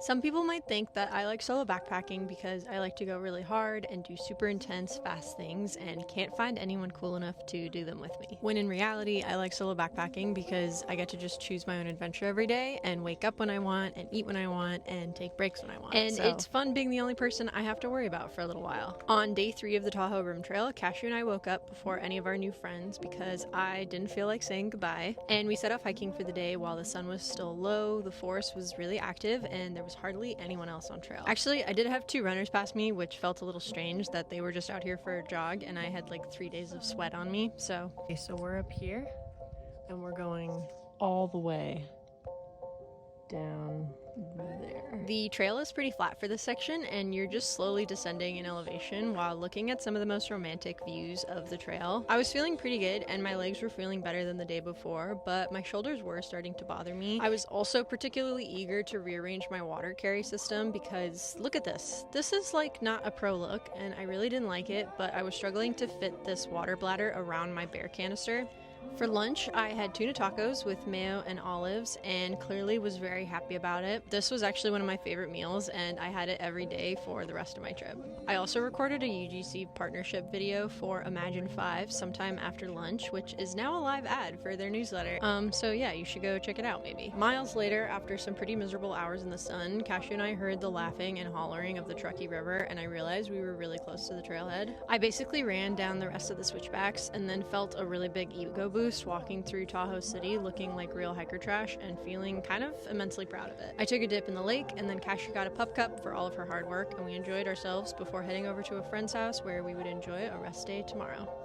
Some people might think that I like solo backpacking because I like to go really hard and do super intense, fast things and can't find anyone cool enough to do them with me. When in reality, I like solo backpacking because I get to just choose my own adventure every day and wake up when I want and eat when I want and take breaks when I want. And it's fun being the only person I have to worry about for a little while. On day 3 of the Tahoe Rim Trail, Cashew and I woke up before any of our new friends because I didn't feel like saying goodbye. And we set off hiking for the day while the sun was still low, the forest was really active, and there was hardly anyone else on trail. Actually, I did have 2 runners pass me, which felt a little strange that they were just out here for a jog and I had like 3 days of sweat on me, so. Okay, so we're up here and we're going all the way down there. The trail is pretty flat for this section and you're just slowly descending in elevation while looking at some of the most romantic views of the trail. I was feeling pretty good and my legs were feeling better than the day before, but my shoulders were starting to bother me. I was also particularly eager to rearrange my water carry system because look at this. This is like not a pro look and I really didn't like it, but I was struggling to fit this water bladder around my bear canister. For lunch, I had tuna tacos with mayo and olives and clearly was very happy about it. This was actually one of my favorite meals and I had it every day for the rest of my trip. I also recorded a UGC partnership video for Imagine 5 sometime after lunch, which is now a live ad for their newsletter. So yeah, you should go check it out maybe. Miles later, after some pretty miserable hours in the sun, Cashew and I heard the laughing and hollering of the Truckee River and I realized we were really close to the trailhead. I basically ran down the rest of the switchbacks and then felt a really big ego boost walking through Tahoe City looking like real hiker trash and feeling kind of immensely proud of it. I took a dip in the lake and then Cashew got a pup cup for all of her hard work and we enjoyed ourselves before heading over to a friend's house where we would enjoy a rest day tomorrow.